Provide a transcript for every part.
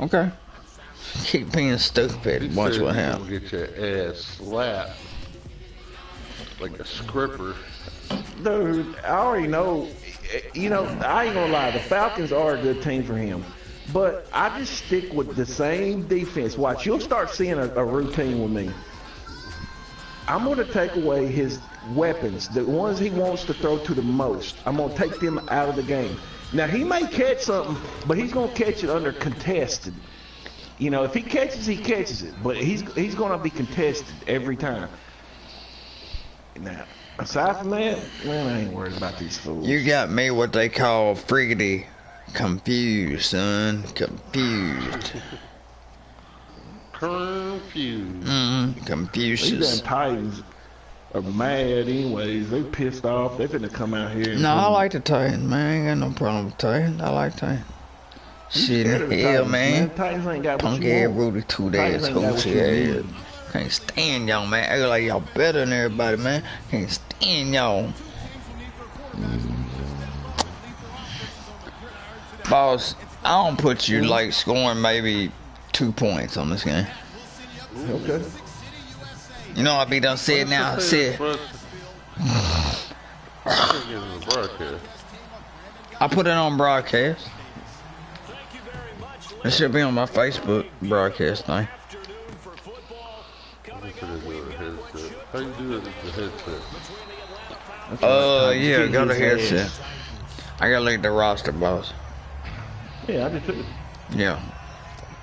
Okay. Keep being stupid. Watch what happens. Get your ass slapped like a scripper. Dude, I already know. I ain't gonna lie. The Falcons are a good team for him, but I just stick with the same defense. Watch, you'll start seeing a routine with me. I'm gonna take away his weapons, the ones he wants to throw to the most. I'm gonna take them out of the game. Now he may catch something, but he's gonna catch it under contested. If he catches it, but he's gonna be contested every time. Now, aside from that, man, I ain't worried about these fools. You got me what they call friggity confused, son. Confused. Confused. Confucius. These damn Titans are mad anyways. They pissed off. They finna come out here. No, I like the Titans, man. I ain't got no problem with Titans. I like Titans. Shit, hell, man. Titans ain't got what Punk you ass want. Rudy two days, hoochie ass. Can't stand y'all, man. Act like y'all better than everybody, man. Can't stand y'all. Boss, I don't put you like scoring maybe 2 points on this game. Okay. You know I be done said now. Said. I put it on broadcast. It should be on my Facebook broadcast thing. How you do it with the headset? Yeah, go to headset. I gotta look at the roster, boss. Yeah, I just took it. Yeah.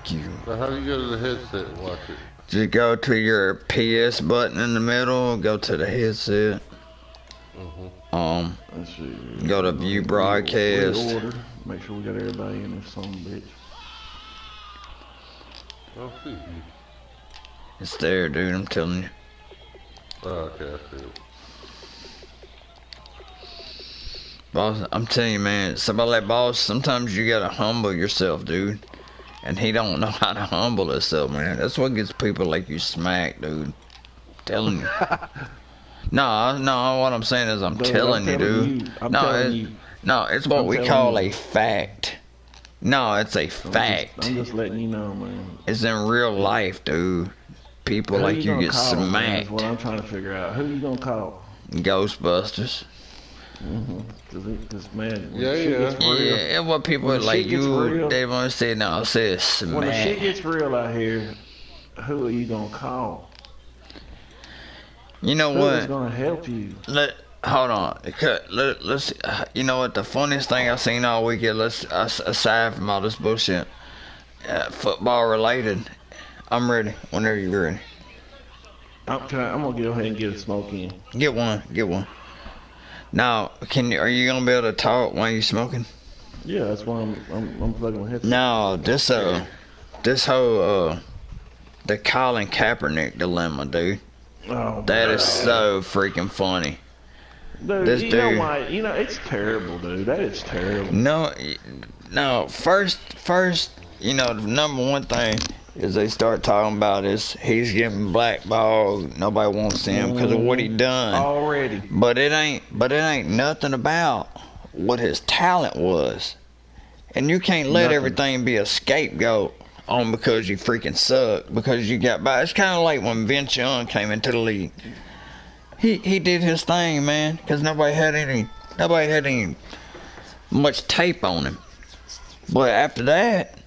You. So how do you go to the headset and watch it? Just go to your PS button in the middle, go to the headset. Let's see. Go to view broadcast. Order. Make sure we got everybody in this son of a bitch. I'll see you. It's there, dude, I'm telling you. Oh, okay, I see it. Boss, I'm telling you, man, somebody like Boss, sometimes you gotta humble yourself, dude. And he don't know how to humble himself, man. That's what gets people like you smacked, dude. Telling you. No, what I'm saying is I'm telling you, dude. No, it's what we call a fact. No, it's a fact. I'm just letting you know, man. It's in real life, dude. People like you get smacked. That's what I'm trying to figure out. Who you gonna call? Ghostbusters. Cause man, when Yeah, shit yeah. gets real, Yeah, and what people when like shit gets you, real- they want to say now, say it's when the shit smack. gets real out here, who are you gonna call? You know Who is what? gonna help you? Hold on. Let's. You know what? The funniest thing I seen all weekend. Aside from all this bullshit, football related. I'm ready. Whenever you're ready. I'm gonna go ahead and get a smoke in. Get one. Now, are you gonna be able to talk while you smoking? Yeah, that's why I'm plugging my headset. No, this whole the Colin Kaepernick dilemma, dude. Oh, That is so freaking funny. dude, this you know dude- why? You know it's terrible, dude. That is terrible. No. First, the number one thing is they start talking about is he's getting blackballed. Nobody wants him because of what he done. Already. But it ain't nothing about what his talent was. And you can't let everything be a scapegoat on because you freaking suck, because you got by. It's kind of like when Vince Young came into the league. He did his thing, man, because nobody had any much tape on him. But after that,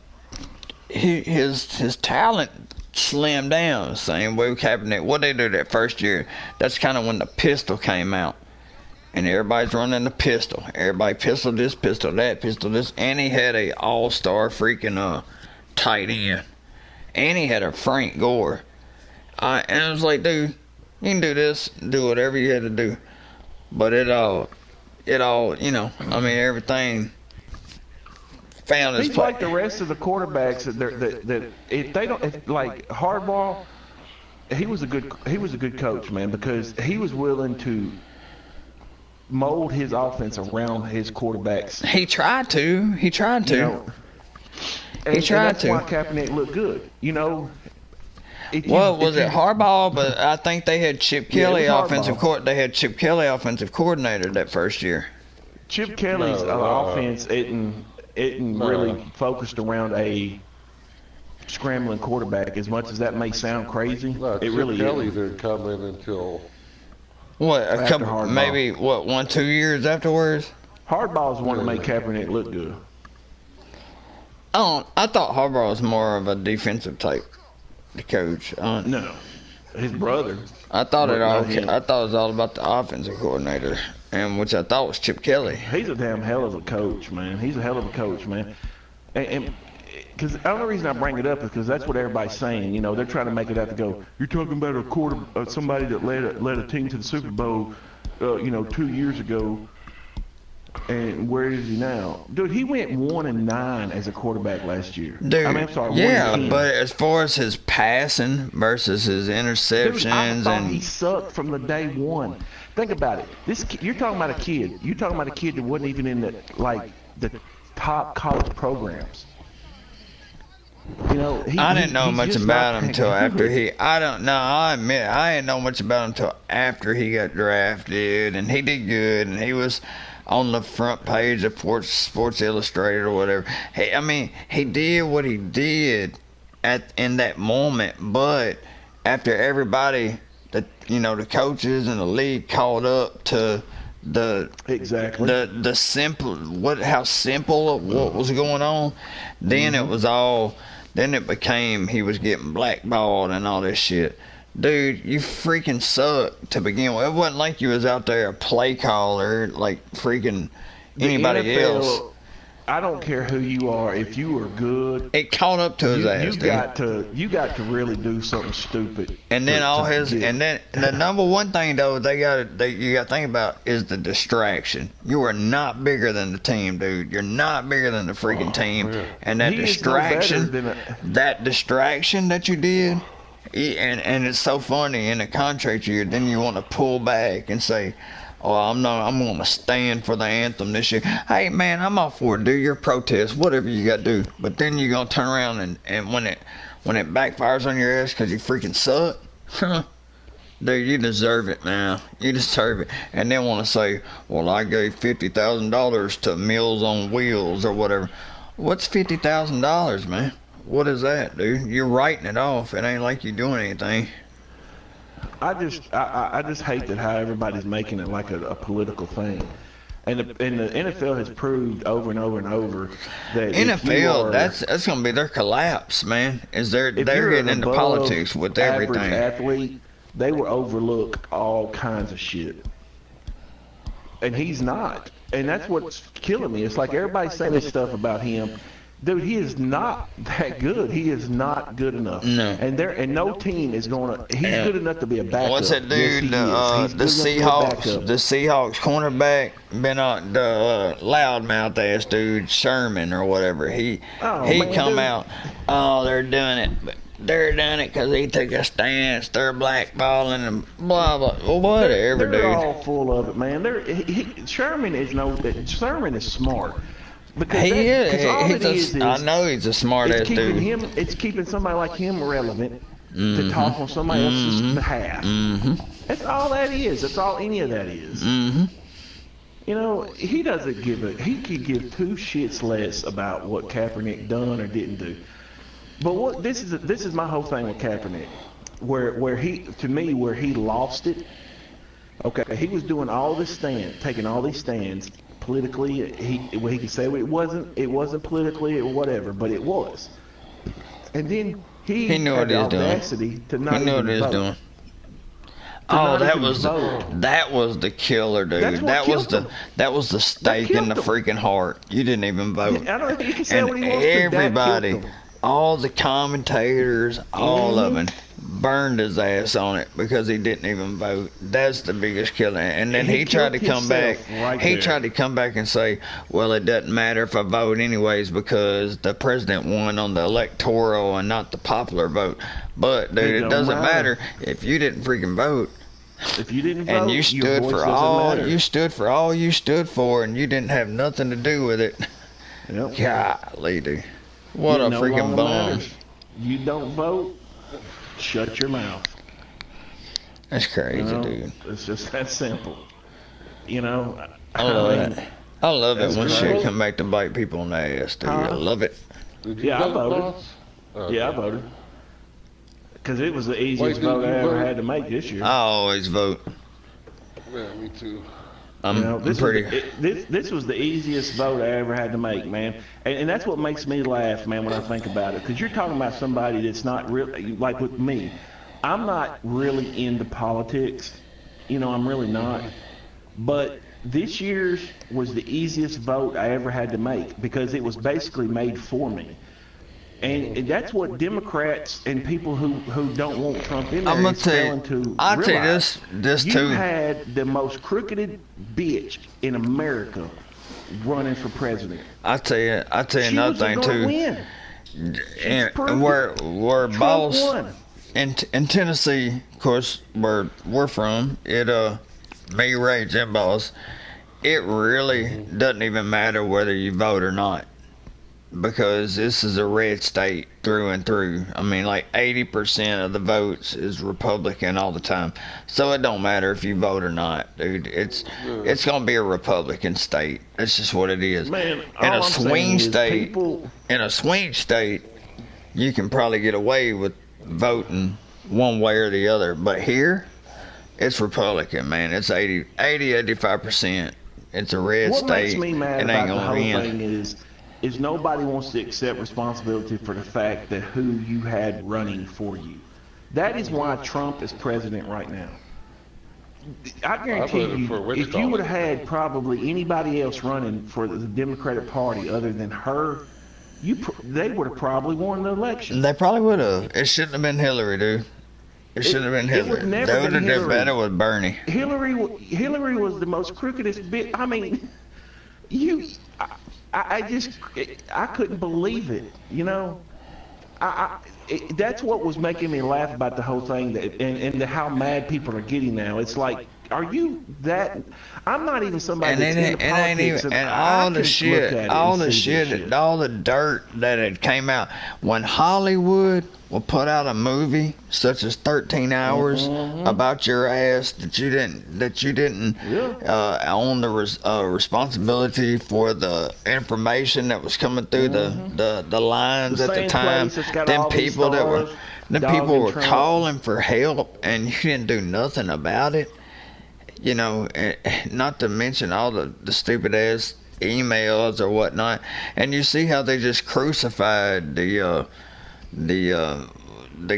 his talent slimmed down. Same way with Kaepernick. What they do that first year, that's kind of when the pistol came out. And everybody's running the pistol. Everybody pistol this, pistol that, pistol this. And he had a all-star freaking tight end. And he had a Frank Gore. And I was like, dude, you can do this, do whatever you had to do. But it all, everything found its He's place. like the rest of the quarterbacks that if they don't, like Hardball, he was a good coach, man, because he was willing to mold his offense around his quarterbacks. He tried to. You know, and that's why Kaepernick looked good. You know. Was it Harbaugh? But I think they had Chip Kelly They had Chip Kelly offensive coordinator that first year. Chip Kelly's offense isn't. isn't really focused around a scrambling quarterback. As much as that may sound crazy, No, it Chip really Kelly is. didn't come in until What, a After couple, Hardball. maybe, what, 1, 2 years afterwards? Hardball's the one that made Kaepernick look good. I thought Harbaugh was more of a defensive type coach. No, his brother. I thought But not him. I thought it was all about the offensive coordinator, and which I thought was Chip Kelly. He's a damn hell of a coach, man. He's a hell of a coach, man. And because the only reason I bring it up is because that's what everybody's saying. You know, they're trying to make it out to go. You're talking about somebody that led a team to the Super Bowl, 2 years ago. And where is he now? Dude, he went 1-9 as a quarterback last year. Dude, I mean, I'm sorry, yeah, 1-10. but as far as his passing versus his interceptions, Dude, I thought and he sucked from the day one. Think about it. You're talking about a kid. You're talking about a kid that wasn't even in the top college programs. You know, I didn't know he's much just about not him until that after good. I admit, I didn't know much about him until after he got drafted, and he did good, and he was on the front page of Sports Illustrated or whatever. He did what he did in that moment, but after everybody, the coaches and the league caught up to Exactly. the simple how simple what was going on, then it was all. Then it became he was getting blackballed and all this shit. Dude, you freaking suck to begin with. It wasn't like you was out there a play caller like freaking anybody The NFL, else. I don't care who you are. If you are good, It caught up to his ass, dude. you got to really do something stupid. And then get- then the number one thing though you got to think about is the distraction. You are not bigger than the team, dude. You're not bigger than the freaking team. yeah. And that He is no better distraction, than that distraction that you did, and it's so funny in a contract year. Then you want to pull back and say, "Oh, I'm going to stand for the anthem this year." Hey, man, I'm all for it. Do your protest, whatever you got to do. But then you're going to turn around and when it backfires on your ass because you freaking suck, dude, you deserve it, man. You deserve it. And then want to say, well, I gave $50,000 to Meals on Wheels or whatever. What's $50,000, man? What is that, dude? You're writing it off. It ain't like you're doing anything. I just hate that how everybody's making it like a political thing. And the NFL has proved over and over and over that NFL, that's gonna be their collapse, man. They're getting into politics with everything. Athlete, they will overlook all kinds of shit, and he's not. And that's what's killing me. It's like everybody's saying this stuff about him. Dude, he is not that good. He is not good enough. No. And no team is going to. He's good enough to be a backup. What's that Yes, dude? he is. He's The good enough to be a Seahawks. backup. The Seahawks cornerback been on the loudmouth ass dude Sherman or whatever. He man, come dude. out. Oh, they're doing it. But they're doing it because he took a stance. They're blackballing and blah blah. Well, whatever, They're dude. all full of it, man. Sherman is smart. Because He all it is. is I know he's a smart ass dude. It's keeping somebody like him relevant to talk on somebody else's behalf. That's all that is. That's all any of that is. You know, he doesn't he could give two shits less about what Kaepernick done or didn't do. But this is my whole thing with Kaepernick, where he lost it. Okay, he was doing all this taking all these stands politically. He could say it wasn't politically or whatever, but it was. And then he knew had what he the was doing. audacity to not He knew even what he was vote. doing. To Oh, not that even vote. was the killer, dude. That's what killed him. That was the stake in the killed him. freaking heart. You didn't even vote. I don't know if you can say And what he wants to. That everybody, killed him. all the commentators, all of them, burned his ass on it because he didn't even vote. That's the biggest killer. And then he tried to killed come back. himself right He there. tried to come back and say, well, it doesn't matter if I vote anyways because the president won on the electoral and not the popular vote. But, dude, it don't doesn't matter. matter if you didn't freaking vote. If you didn't vote, And you your stood voice for doesn't all matter. you stood for all you stood for, and you didn't have nothing to do with it. Yep. Golly, dude, what It a no freaking longer bum! matters. You don't vote, shut your mouth. That's crazy, You know? dude. It's just that simple. You know, I love mean, that. I love it That's when great. shit come back to bite people in the ass, dude. I love it. Did you Yeah, I vote, voted. boss? Okay. Yeah, I voted. Because it was the easiest Wait, did vote you I ever vote? had to make this year. I always vote. Yeah, me too. I'm This pretty. this was the easiest vote I ever had to make, man. And that's what makes me laugh, man, when I think about it. Because you're talking about somebody that's not really, like with me, I'm not really into politics. I'm really not. But this year's was the easiest vote I ever had to make because it was basically made for me. And that's what Democrats and people who don't want Trump in there I'm gonna is tell failing you. to I'll tell you realize. this You too. had the most crooked bitch in America running for president. I tell you She another was thing gonna too. win. And proved where Trump boss won. in Tennessee, of course, where we're from, me, Ray, Jim Boss, it really doesn't even matter whether you vote or not. Because this is a red state through and through. I mean, like 80% of the votes is Republican all the time. So it don't matter if you vote or not, dude. It's gonna be a Republican state. That's just what it is. Man, in all a I'm saying swing is state, people- in a swing state, you can probably get away with voting one way or the other. But here, it's Republican, man. It's 85%. It's a red What state. makes me mad It ain't about the gonna whole win. thing is nobody wants to accept responsibility for the fact that who you had running for you. That is why Trump is president right now. I guarantee voted for you, if you would have had probably anybody else running for the Democratic Party other than her, they would have probably won the election. They probably would have. It shouldn't have been Hillary, dude. It shouldn't have been it Hillary. would never They would been have done Hillary. better with Bernie. Hillary was the most crookedest bitch. I mean, I couldn't believe it. That's what was making me laugh about the whole thing, and how mad people are getting now. It's like, are you that? I'm not even somebody And that's into it ain't politics. even, and I all can the look shit, at it all and the see this shit, all the dirt that had came out when Hollywood will put out a movie such as 13 Hours about your ass that you didn't own the responsibility for the information that was coming through the lines The at the same time. place that's got Them all these people that were stars, them Dog people and were Trump. calling for help, and you didn't do nothing about it. Not to mention all the stupid ass emails or whatnot, and you see how they just crucified the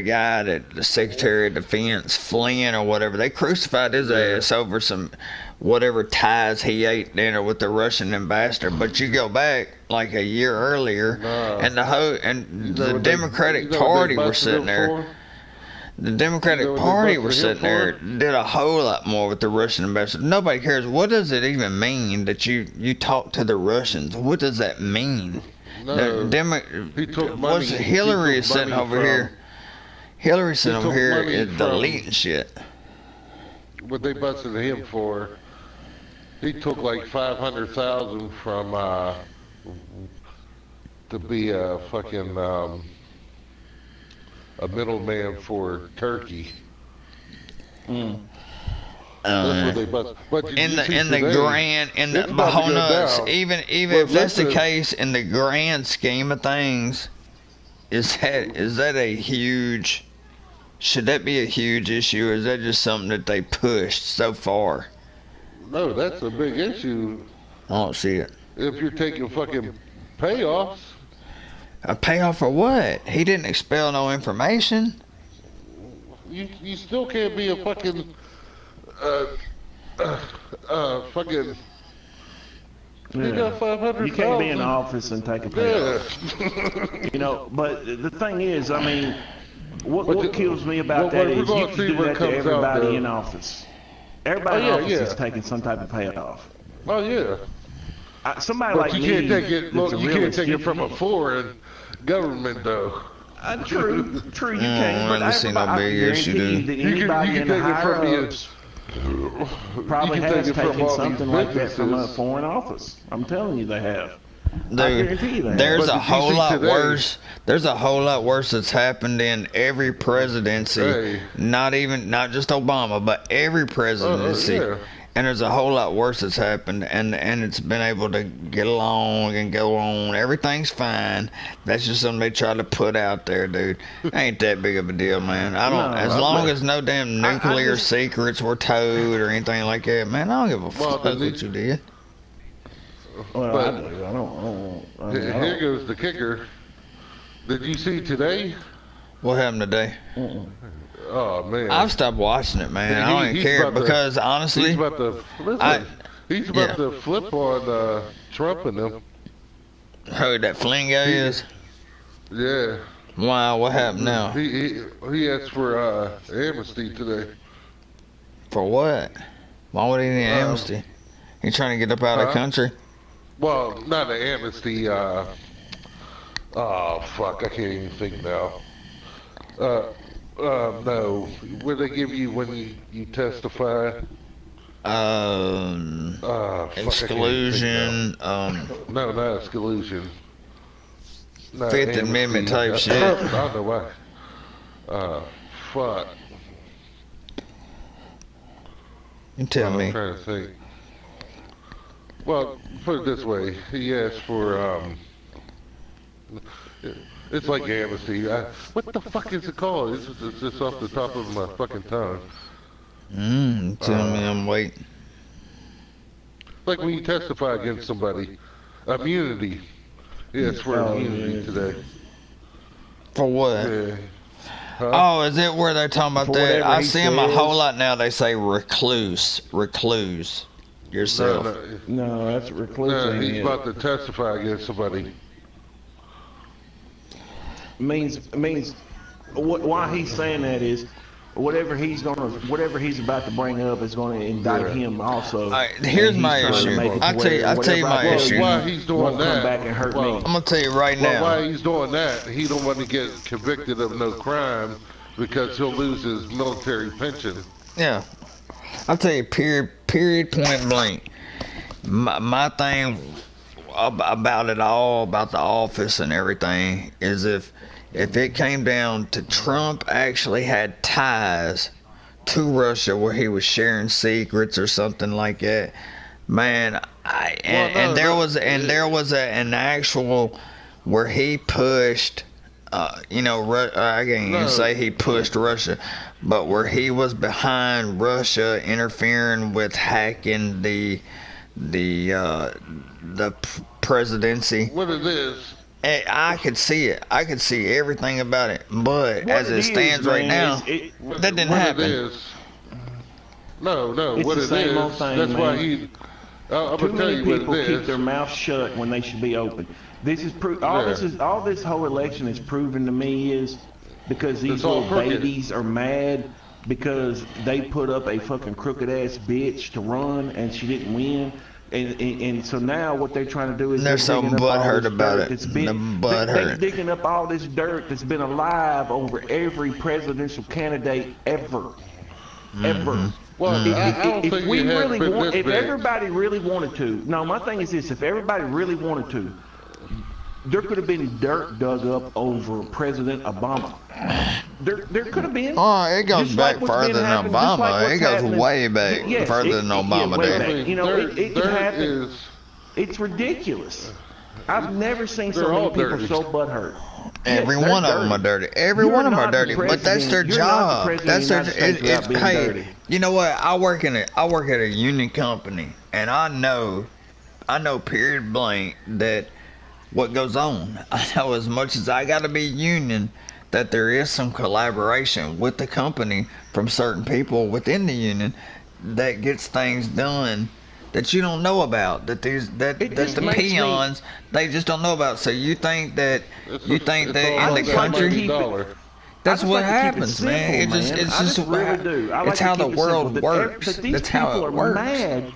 guy that the Secretary of Defense, Flynn or whatever. They crucified his ass over some whatever ties he ate dinner with the Russian ambassador. But you go back like a year earlier, and the Democratic Party were sitting there. The Democratic Party were sitting there, did a whole lot more with the Russian ambassador. Nobody cares. What does it even mean that you talk to the Russians? What does that mean? No, he took money. Hillary is sitting over here. Hillary's sitting over here is deleting shit. What they busted him for, he took like 500,000 from to be a fucking a middleman for Turkey. That's what they busted. But Even if that's the case, in the grand scheme of things, is that a huge? Should that be a huge issue, or is that just something that they pushed so far? No, that's a big issue. I don't see it. If you're taking fucking payoffs. A payoff for what? He didn't expel no information. You still can't be a fucking fucking. You got 500. You can't be in office and take a payoff. Yeah. But the thing is, I mean, what kills me about that is you can do that to everybody in office. Everybody in office is taking some type of payoff. Oh yeah. Somebody But like you me, can't take it. Look, that's a you can't realist, take it from a foreign government though. True, you can. But really see no I big guarantee issue, you dude. that You anybody can in the take it from higher ups probably you can has take it from taken all these something like that from a businesses. foreign office. I'm telling you, they have. I Dude, guarantee you they have. there's But a did you whole see lot today- worse. There's a whole lot worse that's happened in every presidency. Hey. Not just Obama, but every presidency. yeah. And there's a whole lot worse that's happened, and it's been able to get along and go on. Everything's fine. That's just something they try to put out there, dude. Ain't that big of a deal, man. I don't. As long as no damn nuclear secrets were told or anything like that, man, I don't give a fuck what you did. Well, I do. I don't. Here goes the kicker. Did you see today? What happened today? Oh man, I've stopped watching it, man. I don't even care because honestly, he's about to flip on Trump and them. Who that Flingo is? Yeah. Wow, what happened now? He asked for amnesty today. For what? Why would he need amnesty? He trying to get up out of the country? Well, not an amnesty. Oh fuck, I can't even think now. No. What they give you when you testify? Exclusion. No, not exclusion. No, Fifth Amendment type shit. I don't know why. Fuck. You tell me. I'm trying to think. Well, put it this way. He asked for, it's like amnesty. What the fuck is it called? It's just off the top of my fucking tongue. Tell me I'm waiting. Like when you testify against somebody. Immunity. Yes, for immunity today. For what? Yeah. Huh? Oh, is it where they're talking about that? I see them a whole lot now. They say recluse yourself. No, that's recluse. No, he's about to testify against somebody. Means why he's saying that is whatever he's about to bring up is going to indict him also. Here's my issue. I'll tell you my issue. Why he's doing that? Come back and hurt me. I'm gonna tell you right now. Why he's doing that? He don't want to get convicted of no crime because he'll lose his military pension. Yeah, I'll tell you. Period. Point blank. My thing about it all, about the office and everything, is if it came down to Trump actually had ties to Russia where he was sharing secrets or something like that, man, there was an actual where he pushed, I can't even say he pushed Russia, but where he was behind Russia interfering with hacking the presidency. What it is? I could see it. I could see everything about it. But as it stands right now, that didn't happen. No. It's what the it same old is? thing, That's man. why he. I'm Too gonna tell many you what people it keep is. their mouth shut when they should be open. This is all this whole election is proven to me is because these little babies are mad because they put up a fucking crooked ass bitch to run and she didn't win. And so now what they're trying to do is they're so butthurt about it. They're digging up all this dirt that's been alive over every presidential candidate ever. Well, if everybody really wanted to, no, my thing is this: if everybody really wanted to, there could have been dirt dug up over President Obama. There could have been. Oh, it goes back further than Obama. It goes way back further than Obama did. You know, it happened. It's ridiculous. I've never seen so many people so butthurt. Every one of them are dirty. Every one of them are dirty, but that's their job. That's their. Hey, you know what? I work at a union company, and I know period blank that what goes on. I know as much as I got to be union, that there is some collaboration with the company from certain people within the union that gets things done that you don't know about, that the peons they just don't know about. So you think that in the country that's what happens, man. It's how the world works. That's how it works. Mad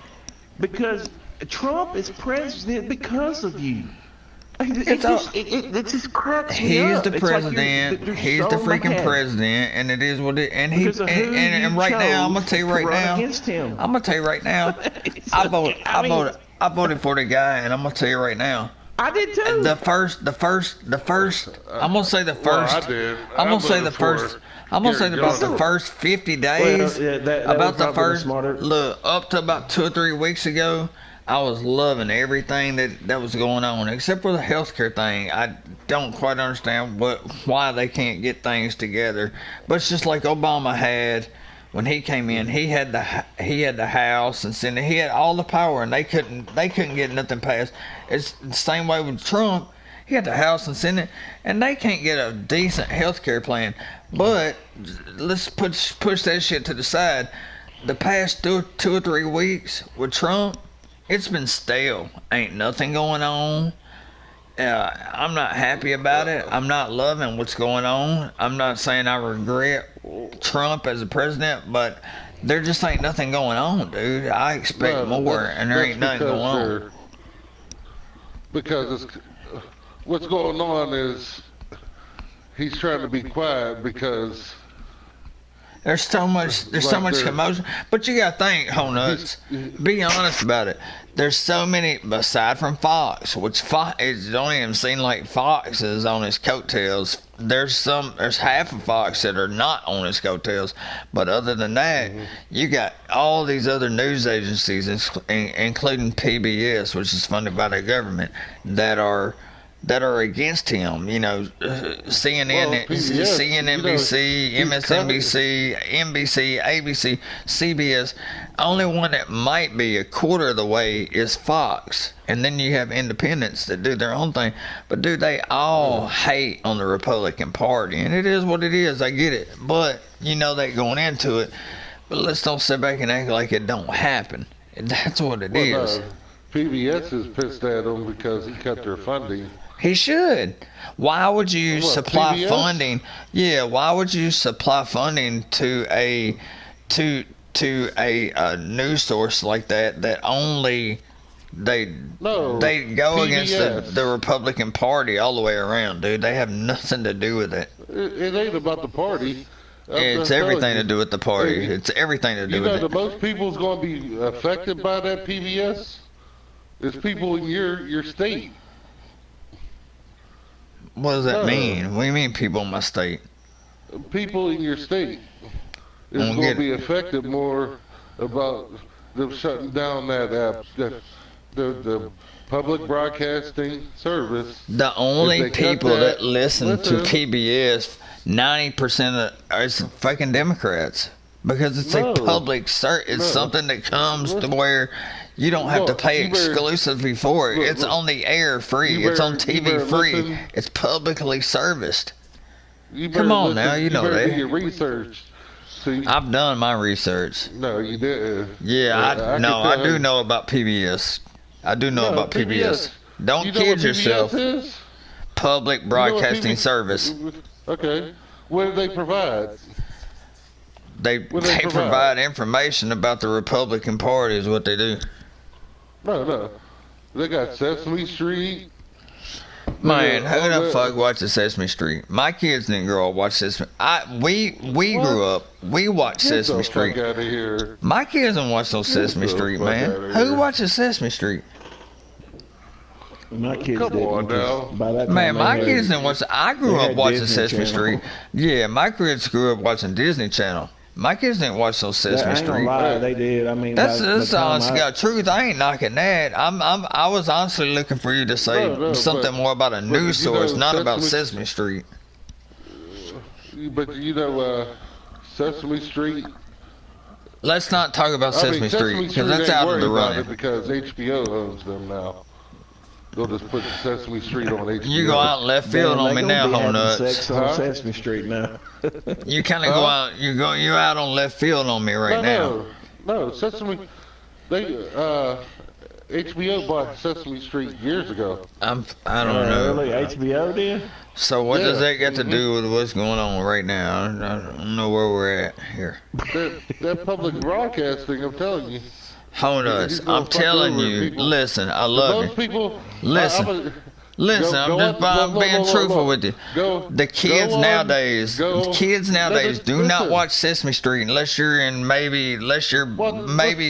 because Trump is president because of you. It just cracks me up. He's the president. He's the freaking president, and it is what it. And and right now, I'm gonna tell you right now. I voted for the guy, and I'm gonna tell you right now. I did too. The first. I'm gonna say the first. Well, I did. I'm gonna say the voted first. for I'm gonna say Gary about the Johnson. first 50 days. Well, yeah, that about was the probably first. smarter. Look, up to about 2 or 3 weeks ago, I was loving everything that was going on, except for the healthcare thing. I don't quite understand why they can't get things together. But it's just like Obama had. When he came in, he had the House and Senate. He had all the power, and they couldn't get nothing passed. It's the same way with Trump. He had the House and Senate, and they can't get a decent health care plan. But let's push that shit to the side. The past 2 or 3 weeks with Trump, it's been stale. Ain't nothing going on. I'm not happy about it. I'm not loving what's going on. I'm not saying I regret Trump as a president, but there just ain't nothing going on, dude. I expect more, and there ain't nothing going on. Because what's going on is he's trying to be quiet because There's so much commotion. But you gotta think, whole nuts. Be honest about it. There's so many, aside from Fox, which Fox, it don't even seem like Fox is on his coattails. There's half of Fox that are not on his coattails. But other than that, you got all these other news agencies, including PBS, which is funded by the government, that are against him. You know, CNN, Well, PBS, CNNBC, MSNBC, NBC, ABC, CBS. Only one that might be a quarter of the way is Fox. And then you have independents that do their own thing. But, dude, they all hate on the Republican Party. And it is what it is. I get it. But, you know they going into it. But let's don't sit back and act like it don't happen. That's what it is. PBS is pissed at him because he cut their funding. He should. Why would you supply PBS? funding? Yeah, why would you supply funding to a news source like that only they go PBS. against the Republican Party all the way around, dude. They have nothing to do with it. It ain't about the party. It's everything to do with the party. It's everything to do with You know, it. the most people's going to be affected by that PBS is people in your state. What does that mean? What do you mean, people in my state? People in your state is going to be affected more about them shutting down the public broadcasting service. The only If they cut people that listen to listen. PBS, 90% is fucking Democrats. Because it's a public it's something that comes to where you don't have to pay exclusively for it. It's on the air free. It's on TV free. It's publicly serviced. Come on now, you know that. Do your research. See, I've done my research. no, you didn't. Yeah, I do know about PBS. I do know about PBS. Don't You know kid what yourself. PBS is? Public You know what Broadcasting PBS Service. Okay. What do they provide? They What do they provide provide? information about the Republican Party is what they do. No. They got Sesame Street. Man, Yeah, who all the that. fuck watches Sesame Street? My kids didn't grow up watch Sesame. We grew up. We watched Get Sesame the Street. fuck out of here. My kids don't watch no Sesame the Street, fuck man. outta Who here. watches Sesame Street? My kids Come didn't. on now. By that time Man, they my had- kids didn't watch. I grew they up had watching Disney Sesame Channel. Street. Yeah, my kids grew up watching Disney Channel. My kids didn't watch no I Sesame ain't gonna Street. lie, they did. I mean, That's by the that's time honest God truth. I ain't knocking that. I was honestly looking for you to say No, something but- more about a news you know, source, not about Sesame- Sesame Street. But you know, Sesame Street. Let's not talk about I Sesame mean, Street because that's ain't out of worried the about running. it because HBO owns them now. They'll just put Sesame Street on HBO. You go out in left field Damn, on they me gonna now, be whole having nuts. sex on Huh? Sesame Street now. You kind of go out. You out on left field on me right now. No, Sesame. They HBO bought Sesame Street years ago. I don't know. Really, HBO did? So what does Yeah. that got to do with what's going on right now? I don't know where we're at here. That public broadcasting, I'm telling you. Hold us. He's gonna I'm fuck telling over you. people. Listen, I love Most you. people. Listen. Listen, I'm being truthful with you. The kids nowadays do not watch Sesame Street unless you're maybe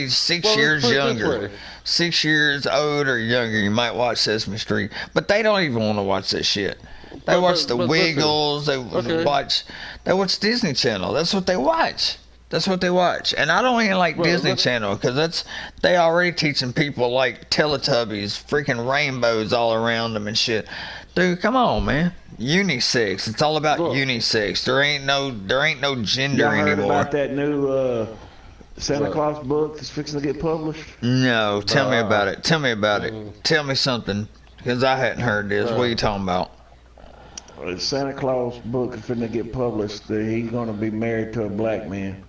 6 years younger. 6 years old or younger, you might watch Sesame Street. But they don't even want to watch that shit. They watch the Wiggles. They watch Disney Channel. That's what they watch. And I don't even like Disney Channel because they already teaching people like Teletubbies, freaking rainbows all around them and shit. Dude, come on, man. Unisex. It's all about unisex. There ain't no gender Y'all heard anymore. about that new Santa Claus book that's fixing to get published? No, tell me about it. Tell me something because I hadn't heard this. What are you talking about? The Santa Claus book is finna get published. He's gonna be married to a black man.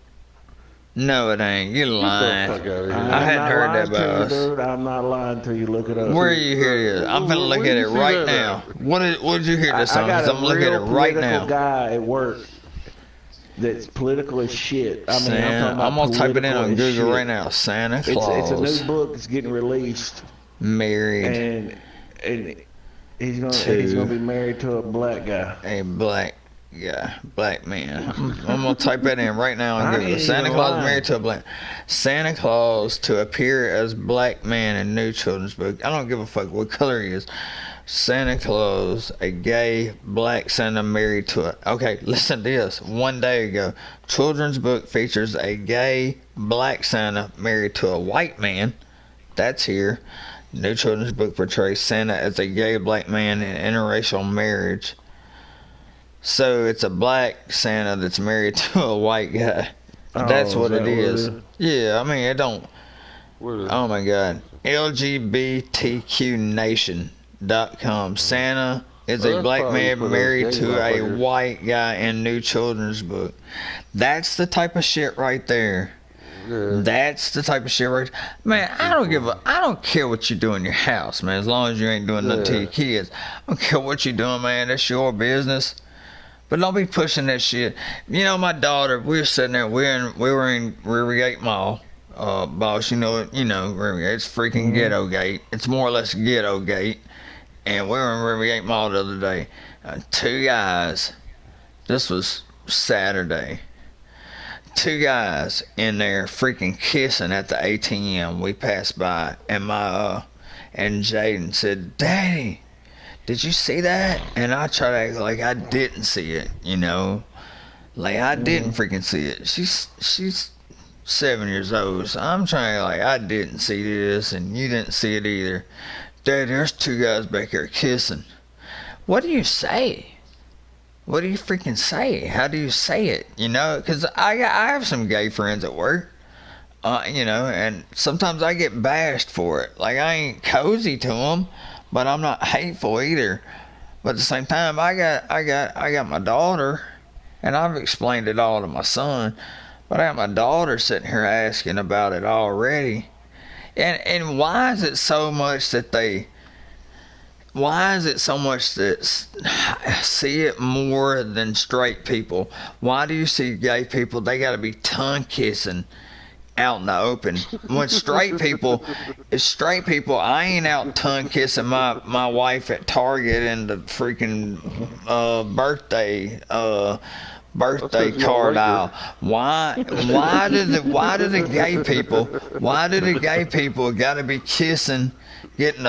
No, it ain't. You're lying. I hadn't heard that about us. Dude. I'm not lying to you. Look it up. Where you hear this? I'm gonna look at it right now. What did you hear this on? Because I'm looking at it right now. I got a guy at work that's political as shit. I mean, I'm gonna type it in on Google right now. Santa Claus. It's a new book that's getting released. Married. And he's gonna be married to a black guy. A black man. I'm gonna type that in right now on Google. Santa Claus married to a black. Santa Claus to appear as black man in new children's book. I don't give a fuck what color he is. Santa Claus, a gay black Santa married to a. Okay, listen to this. One day ago, children's book features a gay black Santa married to a white man. That's here. New children's book portrays Santa as a gay black man in interracial marriage. So it's a black Santa that's married to a white guy. That's what it is. Yeah, I mean, it don't. Oh my God. LGBTQNation.com. Santa is a black man married to a white guy in new children's book. That's the type of shit right there. Yeah. That's the type of shit right there. Man, I don't care what you do in your house, man, as long as you ain't doing nothing to your kids. I don't care what you doing, man. That's your business. But don't be pushing that shit. You know, my daughter, we were sitting there, we were in Rivergate Mall. Boss, you know, Rivergate, it's freaking Ghetto Gate. It's more or less Ghetto Gate. And we were in Rivergate Mall the other day. Two guys, this was Saturday. Two guys in there freaking kissing at the ATM. We passed by, and and Jaden said, "Daddy, did you see that?" And I tried to act like I didn't see it, like I didn't freaking see it. She's 7 years old, so I'm trying to like I didn't see this, and you didn't see it either. Dad, there's two guys back here kissing. What do you say? What do you freaking say? How do you say it? Because I have some gay friends at work, and sometimes I get bashed for it. Like, I ain't cozy to them, but I'm not hateful either. But at the same time, I got my daughter, and I've explained it all to my son, but I got my daughter sitting here asking about it already. And why is it so much that see it more than straight people? Why do you see gay people? They got to be tongue kissing out in the open. When straight people, I ain't out tongue kissing my wife at Target in the freaking birthday card aisle. Why do the gay people got to be kissing, getting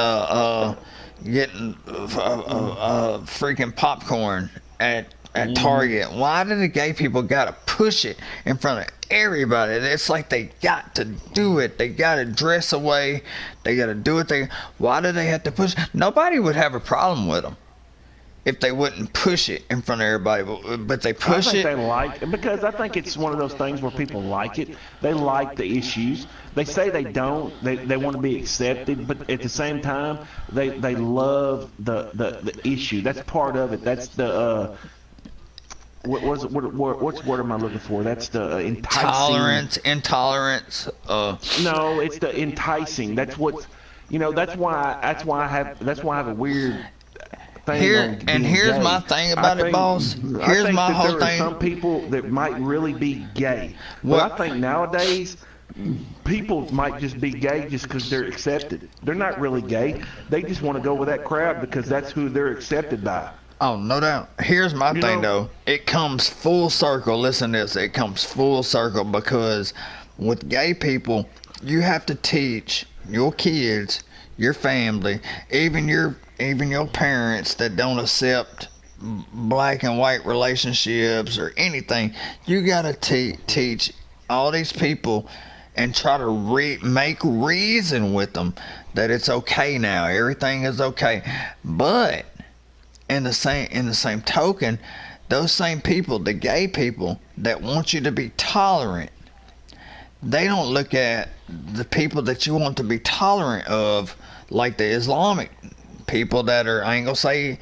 freaking popcorn at Target? Why do the gay people gotta push it in front of everybody? It's like they got to do it. They gotta dress away. They gotta do it. Why do they have to push? Nobody would have a problem with them if they wouldn't push it in front of everybody, but they push it. They like it because I think it's one of those things where people like it. They like the issues. They say they don't. They want to be accepted, but at the same time, they love the issue. That's part of it. That's the what's word am I looking for? That's the enticing. Intolerance. No, it's the enticing. That's what. That's why I have a weird. Here's my thing about it, boss. Here's my whole thing. There are some people that might really be gay, but I think nowadays people might just be gay just because they're accepted. They're not really gay. They just want to go with that crowd because that's who they're accepted by. Oh, no doubt. Here's my thing, though. It comes full circle. Listen to this. It comes full circle because with gay people, you have to teach your kids, your family, even your parents that don't accept black and white relationships or anything. You got to teach all these people and try to make reason with them that it's okay now. Everything is okay. But in the same token, those same people, the gay people that want you to be tolerant, they don't look at the people that you want to be tolerant of, like the Islamic people that are, I ain't gonna say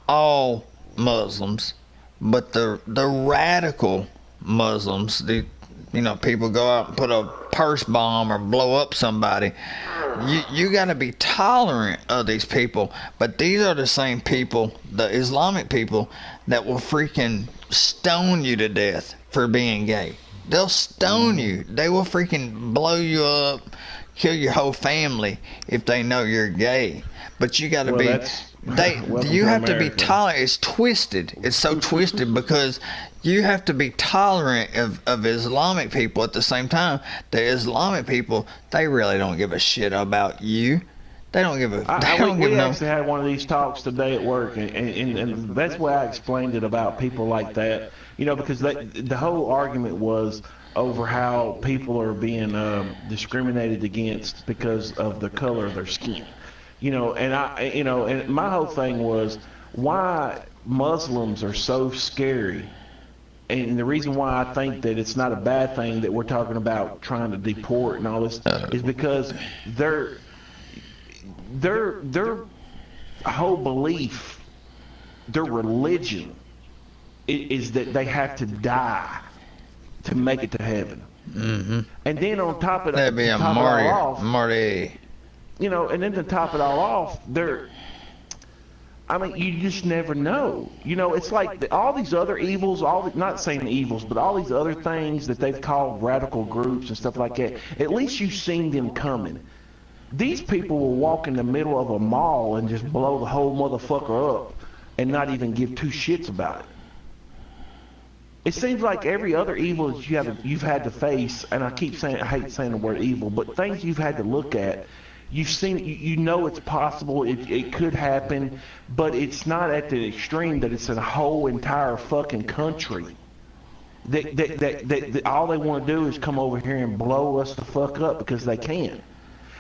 all Muslims, but the radical Muslims, people go out and put a purse bomb or blow up somebody. You got to be tolerant of these people, but these are the same people, the Islamic people, that will freaking stone you to death for being gay. They'll stone you. They will freaking blow you up, kill your whole family if they know you're gay. But you got to you have to be tolerant. It's twisted. It's so twisted because you have to be tolerant of Islamic people at the same time. The Islamic people, they really don't give a shit about you. They don't give a. We actually had one of these talks today at work, and that's why I explained it about people like that. Because the whole argument was over how people are being discriminated against because of the color of their skin. And my whole thing was why Muslims are so scary. And the reason why I think that it's not a bad thing that we're talking about trying to deport and all this is because their whole belief, their religion is that they have to die to make it to heaven. Mm-hmm. And then on top of that'd be a Marty. And then to top it all off, you just never know. It's like all these other evils, not saying evils, but all these other things that they've called radical groups and stuff like that, at least you've seen them coming. These people will walk in the middle of a mall and just blow the whole motherfucker up and not even give two shits about it. It seems like every other evil that you've had to face, and I hate saying the word evil, but things you've had to look at, you've seen it, you know it's possible, it could happen, but it's not at the extreme that it's in a whole entire fucking country. That all they want to do is come over here and blow us the fuck up because they can.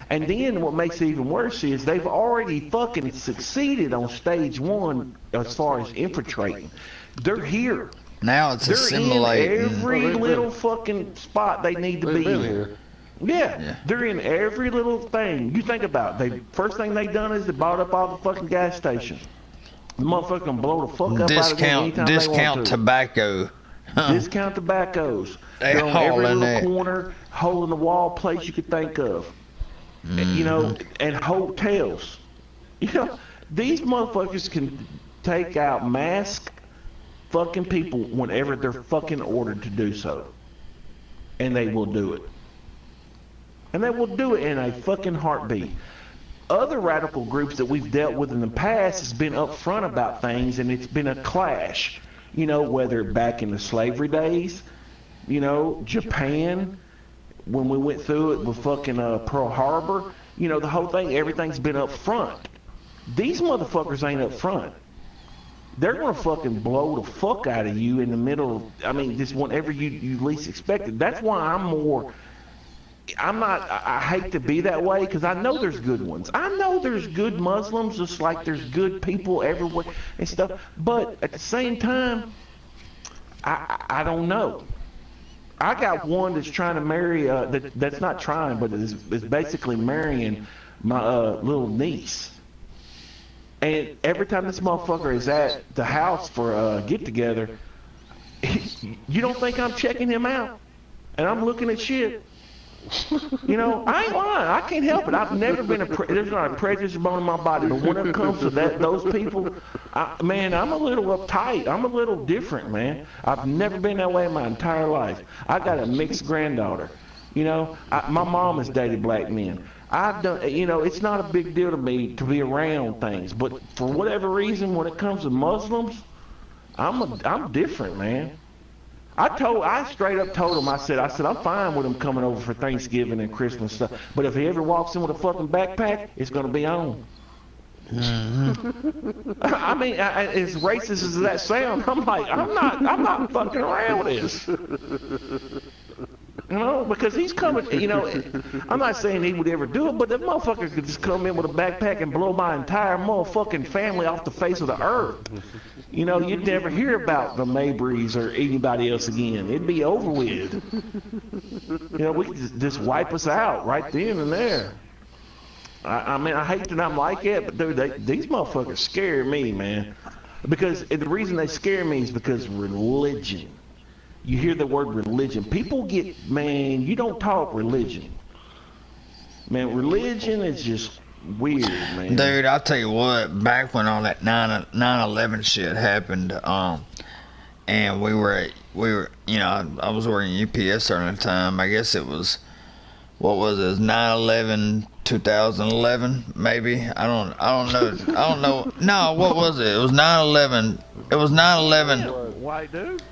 And then what makes it even worse is they've already fucking succeeded on stage one as far as infiltrating. They're here. Now it's assimilating. They're in every little fucking spot they need to be in. Yeah, they're in every little thing. You think about it. First thing they done is they bought up all the fucking gas stations. The motherfucker can blow the fuck up out of them anytime they want to. Discount tobacco. Discount tobaccos. They're on every little corner, hole in the wall place you could think of. And hotels. These motherfuckers can take out masked fucking people whenever they're fucking ordered to do so. And they will do it. And they will do it in a fucking heartbeat. Other radical groups that we've dealt with in the past has been upfront about things, and it's been a clash. Whether back in the slavery days, Japan, when we went through it with fucking Pearl Harbor, the whole thing, everything's been up front. These motherfuckers ain't up front. They're going to fucking blow the fuck out of you in the middle of, just whenever you least expect it. That's why I hate to be that way because I know there's good ones. I know there's good Muslims just like there's good people everywhere and stuff. But at the same time, I don't know. I got one that's trying to marry, that's not trying, but is basically marrying my little niece. And every time this motherfucker is at the house for a get-together, you don't think I'm checking him out? And I'm looking at shit. I ain't lying. I can't help it. I've never been there's not a prejudice bone in my body, but when it comes to those people, I'm a little uptight. I'm a little different, man. I've never been that way in my entire life. I got a mixed granddaughter. You know, my mom has dated black men. I don't, you know, it's not a big deal to me to be around things, but for whatever reason, when it comes to Muslims, I'm different, man. I straight up told him, I said, I'm fine with him coming over for Thanksgiving and Christmas stuff, but if he ever walks in with a fucking backpack, it's gonna be on. I mean, as racist as that sounds, I'm like, I'm not fucking around with this. You know, because he's coming, you know, I'm not saying he would ever do it, but that motherfucker could just come in with a backpack and blow my entire motherfucking family off the face of the earth. You know, you'd never hear about the Mabrys or anybody else again. It'd be over with. You know, we could just wipe us out right then and there. I mean, I hate that I'm like that, but dude, these motherfuckers scare me, man. Because the reason they scare me is because religion. You hear the word religion. People get, man, you don't talk religion. Man, religion is just weird, man. Dude, I'll tell you what, back when all that 9/11 shit happened, and we were, you know, I was working UPS during the time. I guess it was, what was it, 9/11, 2011, maybe? I don't know. No, what was it? It was 9/11. It was 9/11. White dude?